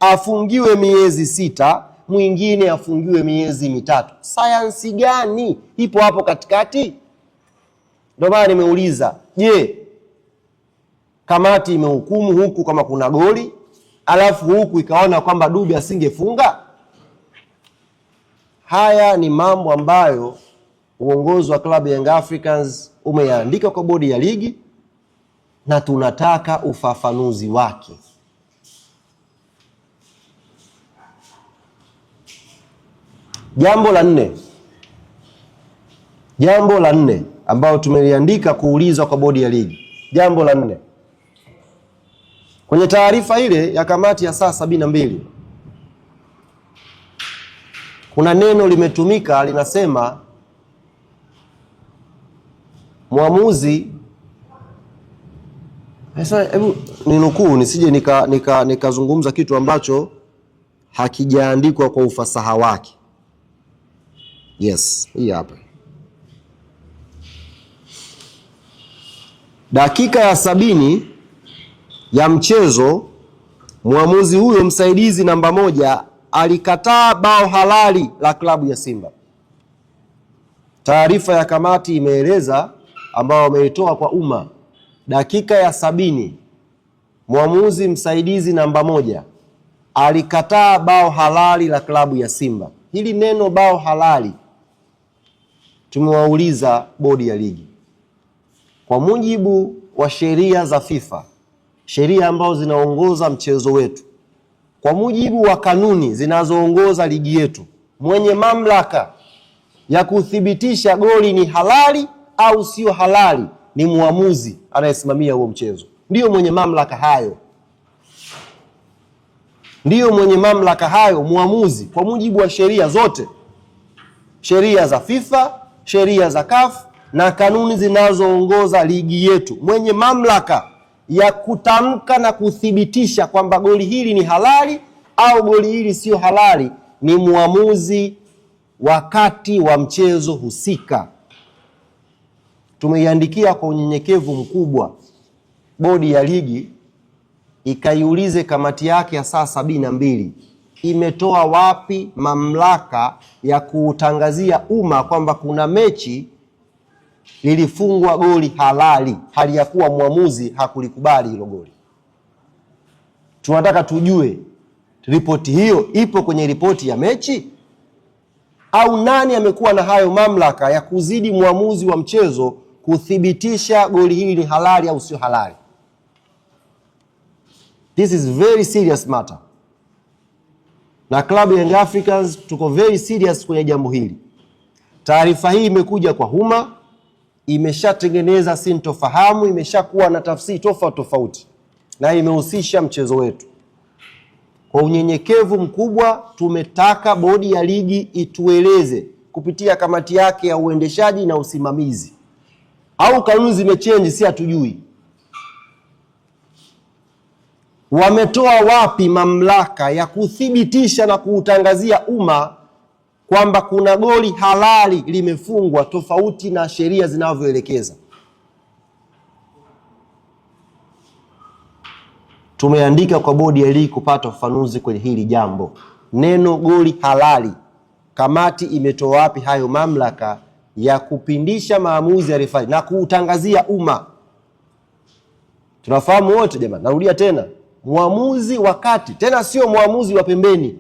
afungiwe miezi 6, mwingine afungiwe miezi 3. Sayansi gani ipo hapo katikati? Ndio maana nimeuliza, je, kamati imehukumu huku kama kuna goli, alafu huku ikaona kwamba Dube asingefunga? Haya ni mambo ambayo uongozi wa klabu ya Young Africans umeandika kwa bodi ya ligi na tunataka ufafanuzi wake. Jambo la nne ambao tumeliandika kuulizwa kwa bodi ya ligi. Jambo la 4. Kwenye taarifa ile ya kamati ya saa 72 kuna neno limetumika linasema mwamuzi, hebu ninukuu nisije nikazungumza kitu ambacho hakijaandikwa kwa ufasaha wake. Yes, hii hapa. Dakika ya 70 ya mchezo, mwamuzi huyo msaidizi namba 1 alikataa bao halali la klabu ya Simba. Taarifa ya kamati imeeleza, ambao wameitoa kwa umma, dakika ya 70 mwamuzi msaidizi namba 1 alikataa bao halali la klabu ya Simba. Hili neno bao halali, tumewauliza bodi ya ligi, kwa mujibu wa sheria za FIFA, sheria ambazo zinaongoza mchezo wetu, kwa mujibu wa kanuni zinazoongoza ligi yetu, mwenye mamlaka ya kuthibitisha goli ni halali au sio halali ni muamuzi anayesimamia huo mchezo. Ndiyo mwenye mamlaka hayo. Ndiyo mwenye mamlaka hayo muamuzi, kwa mujibu wa sheria zote, sheria za FIFA, sheria za CAF na kanuni zinazoongoza ligi yetu. Mwenye mamlaka ya kutamka na kuthibitisha kwamba goli hili ni halali au goli hili sio halali ni muamuzi wakati wa mchezo husika. Tumeiandikia kwa unyenyekevu mkubwa bodi ya ligi ikaiulize kamati yake ya saa 72 imetoa wapi mamlaka ya kuutangazia umma kwamba kuna mechi lilifungwa goli halali hali ya kuwa muamuzi hakulikubali hilo goli. Tunataka tujue ripoti hiyo ipo kwenye ripoti ya mechi, au nani amekuwa na hayo mamlaka ya kuzidi muamuzi wa mchezo kuthibitisha goli hili ni halali au sio halali. This is very serious matter. Na klabu ya Young Africans tuko very serious kwenye jambo hili. Taarifa hii imekuja kwa umma, imeshatengeneza sintofahamu, imeshakuwa na tafsiri tofauti na imehusisha mchezo wetu. Kwa unyenyekevu mkubwa tumetaka bodi ya ligi itueleze kupitia kamati yake ya uendeshaji na usimamizi, au kanuni zimechange, si hatujui. Wametoa wapi mamlaka ya kuthibitisha na kuutangazia umma kwamba kuna goli halali limefungwa tofauti na sheria zinavyoelekeza? Tumeandika kwa bodi ya ligi kupata ufafanuzi kwenye hili jambo. Neno goli halali, kamati imetoa wapi hayo mamlaka ya kupindisha maamuzi ya refari na kuutangazia umma? Tunafahamu wote jamani, narudia tena, muamuzi wakati, tena sio muamuzi wa pembeni,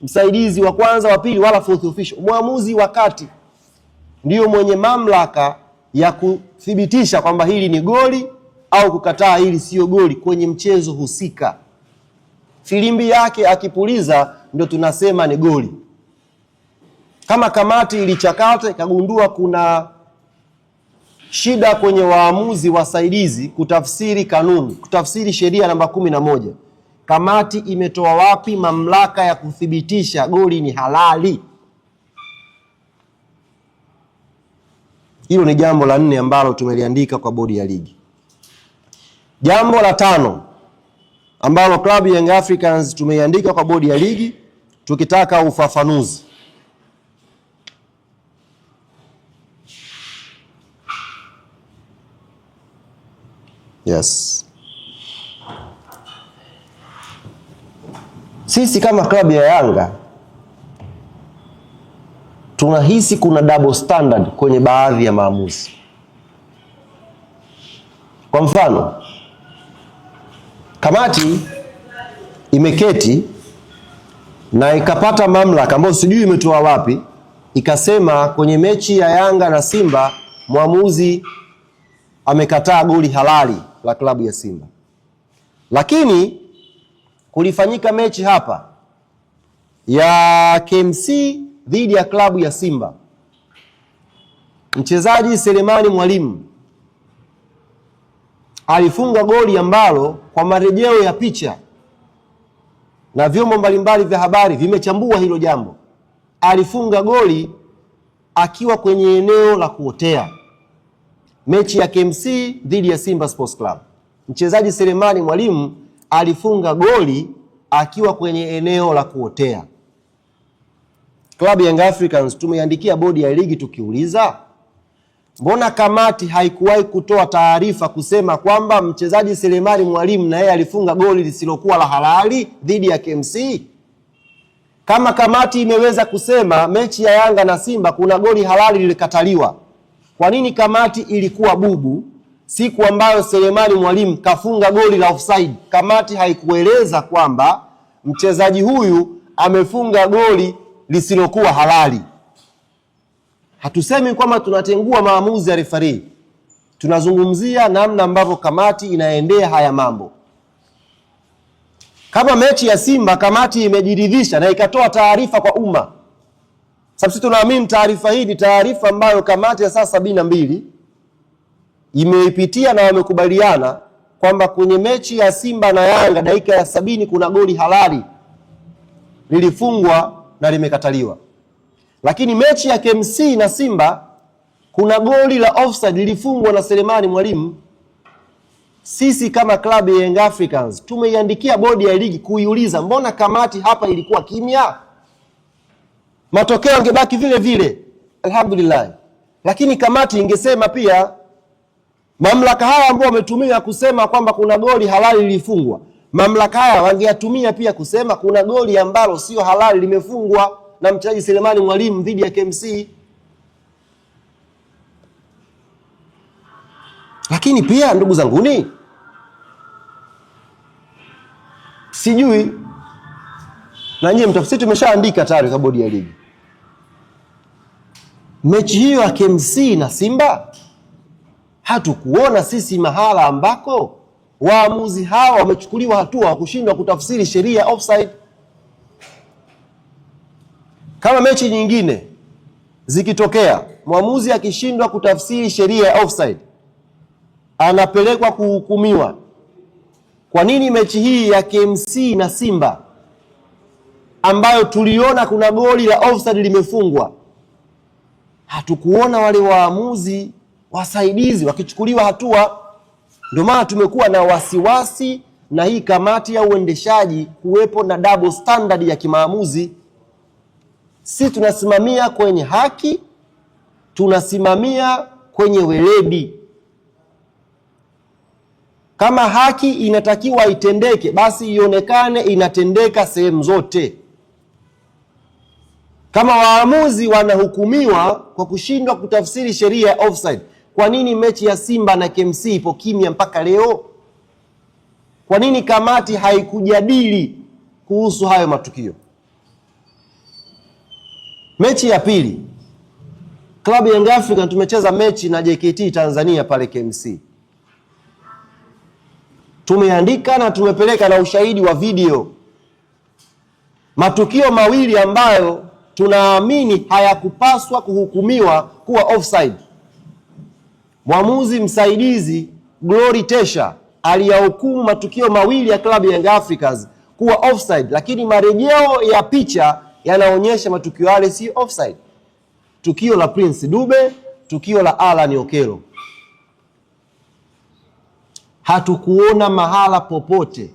msaidizi wa kwanza, wa pili, wala fourth official. Muamuzi wakati ndiyo mwenye mamlaka ya kuthibitisha kwamba hili ni goli au kukataa hili sio goli kwenye mchezo husika. Filimbi yake akipuliza ndio tunasema ni goli. Kama kamati ilichakata ikagundua kuna shida kwenye waamuzi wasaidizi kutafsiri kanuni, kutafsiri sheria namba 11, kamati imetoa wapi mamlaka ya kuthibitisha goli ni halali? Hilo ni jambo la 4 ambalo tumeliandika kwa bodi ya ligi. Jambo la 5 ambalo klabu ya Young Africans tumeiandika kwa bodi ya ligi tukitaka ufafanuzi. Yes. Sisi kama klabu ya Yanga tunahisi kuna double standard kwenye baadhi ya maamuzi. Kwa mfano, kamati imeketi na ikapata mamlaka ambayo sijui imetoa wapi, ikasema kwenye mechi ya Yanga na Simba mwamuzi amekataa goli halali la klabu ya Simba. Lakini kulifanyika mechi hapa ya KMC dhidi ya klabu ya Simba. Mchezaji Selemani Mwalimu alifunga goli ambalo kwa marejeo ya picha na vyombo mbalimbali vya habari vimechambua hilo jambo. Alifunga goli akiwa kwenye eneo la kuotea. Mechi ya KMC dhidi ya Simba Sports Club. Mchezaji Selemani Mwalimu alifunga goli akiwa kwenye eneo la kuotea. Klabu ya Young Africans tumeiandikia bodi ya ligi tukiuliza, mbona kamati haikuwahi kutoa taarifa kusema kwamba mchezaji Selemani Mwalimu na yeye alifunga goli lisilokuwa la halali dhidi ya KMC? Kama kamati imeweza kusema mechi ya Yanga na Simba kuna goli halali lilikataliwa, kwa nini kamati ilikuwa bubu siku ambayo Selemani Mwalimu kafunga goli la offside? Kamati haikueleza kwamba mchezaji huyu amefunga goli lisilokuwa halali. Hatusemi kwamba tunatengua maamuzi ya referee. Tunazungumzia namna ambavyo kamati inaendea haya mambo. Kama mechi ya Simba kamati imejiridhisha na ikatoa taarifa kwa umma. Sababu sisi tunaamini taarifa hii ni taarifa ambayo kamati ya saa 72 imeipitia na wamekubaliana kwamba kwenye mechi ya Simba na Yanga dakika ya 70 kuna goli halali lilifungwa na limekataliwa. Lakini mechi ya KMC na Simba kuna goli la offside lilifungwa na Selemani Mwalimu. Sisi kama klabu ya Young Africans tumeiandikia bodi ya ligi kuiuliza, mbona kamati hapa ilikuwa kimya? Matokeo yangebaki vile vile, alhamdulillah. Lakini kamati ingesema pia, mamlaka haya ambao wametumia kusema kwamba kuna goli halali lilifungwa, mamlaka haya wangeyatumia pia kusema kuna goli ambalo sio halali limefungwa na mchezaji Selemani Mwalimu dhidi ya KMC. Lakini pia ndugu zanguni, sijui na nyinyi mtafsiri, tumeshaandika tayari kwa bodi ya ligi. Mechi hiyo ya KMC na Simba hatukuona sisi mahala ambako waamuzi hawa wamechukuliwa hatua wa kushindwa kutafsiri sheria ya offside. Kama mechi nyingine zikitokea mwamuzi akishindwa kutafsiri sheria ya offside anapelekwa kuhukumiwa, kwa nini mechi hii ya KMC na Simba ambayo tuliona kuna goli la offside limefungwa hatukuona wale waamuzi wasaidizi wakichukuliwa hatua? Ndio maana tumekuwa na wasiwasi na hii kamati ya uendeshaji kuwepo na double standard ya kimaamuzi. Si tunasimamia kwenye haki, tunasimamia kwenye weledi. Kama haki inatakiwa itendeke, basi ionekane inatendeka sehemu zote. Kama waamuzi wanahukumiwa kwa kushindwa kutafsiri sheria ya offside, kwa nini mechi ya Simba na KMC ipo kimya mpaka leo? Kwa nini kamati haikujadili kuhusu hayo matukio? Mechi ya pili, klabu ya Young Africans tumecheza mechi na JKT Tanzania pale KMC. Tumeandika na tumepeleka na ushahidi wa video. Matukio mawili ambayo tunaamini hayakupaswa kuhukumiwa kuwa offside. Mwamuzi msaidizi Glory Tesha aliyahukumu matukio mawili ya klabu ya Young Africans kuwa offside, lakini marejeo ya picha yanaonyesha matukio yale si offside. Tukio la Prince Dube, tukio la Alan Okello. Hatukuona mahala popote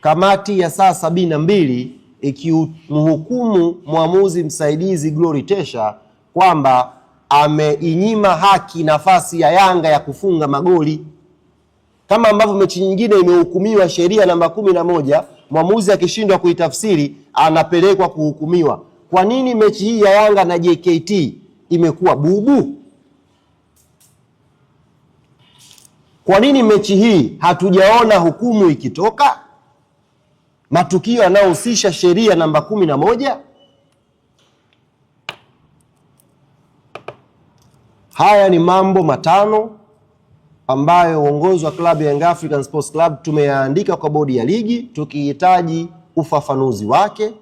kamati ya saa 72 ikimhukumu mwamuzi msaidizi Glory Tesha kwamba ameinyima haki nafasi ya Yanga ya kufunga magoli, kama ambavyo mechi nyingine imehukumiwa sheria namba 11 mwamuzi akishindwa kuitafsiri anapelekwa kuhukumiwa. Kwa nini mechi hii ya Yanga na JKT imekuwa bubu? Kwa nini mechi hii hatujaona hukumu ikitoka? Matukio yanayohusisha sheria namba 11. Haya ni mambo matano ambayo uongozi wa klabu ya Young African Sports Club tumeyaandika kwa bodi ya ligi tukihitaji ufafanuzi wake,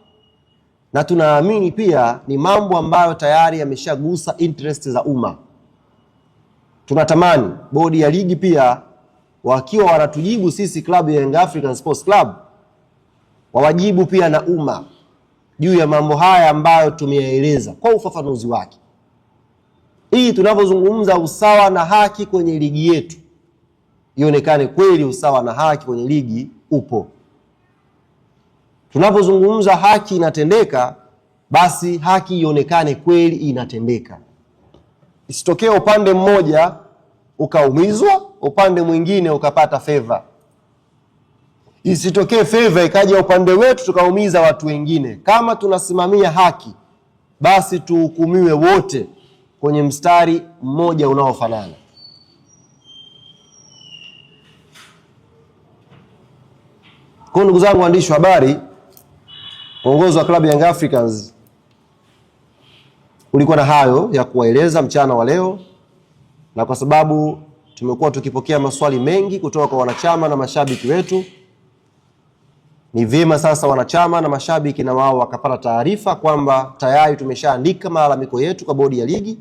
na tunaamini pia ni mambo ambayo tayari yameshagusa interest za umma. Tunatamani bodi ya ligi pia wakiwa wanatujibu sisi klabu ya Young African Sports Club wawajibu pia na umma juu ya mambo haya ambayo tumeyaeleza kwa ufafanuzi wake. Hii tunavyozungumza usawa na haki kwenye ligi yetu, ionekane kweli usawa na haki kwenye ligi upo. Tunapozungumza haki inatendeka, basi haki ionekane kweli inatendeka. Isitokee upande mmoja ukaumizwa, upande mwingine ukapata favor. Isitokee favor ikaja upande wetu tukaumiza watu wengine. Kama tunasimamia haki, basi tuhukumiwe wote kwenye mstari mmoja unaofanana. Kwa ndugu zangu waandishi wa habari, uongozi wa klabu ya Young Africans ulikuwa na hayo ya kuwaeleza mchana wa leo, na kwa sababu tumekuwa tukipokea maswali mengi kutoka kwa wanachama na mashabiki wetu, ni vyema sasa wanachama na mashabiki na wao wakapata taarifa kwamba tayari tumeshaandika malalamiko yetu kwa bodi ya ligi,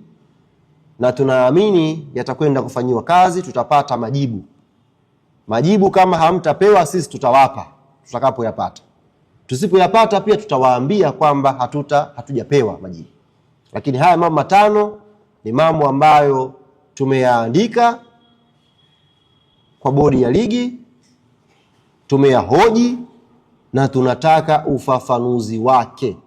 na tunaamini yatakwenda kufanyiwa kazi. Tutapata majibu. Kama hamtapewa, sisi tutawapa tutakapoyapata. Tusipoyapata pia tutawaambia kwamba hatujapewa majibu. Lakini haya mambo matano ni mambo ambayo tumeyaandika kwa bodi ya ligi, tumeyahoji na tunataka ufafanuzi wake.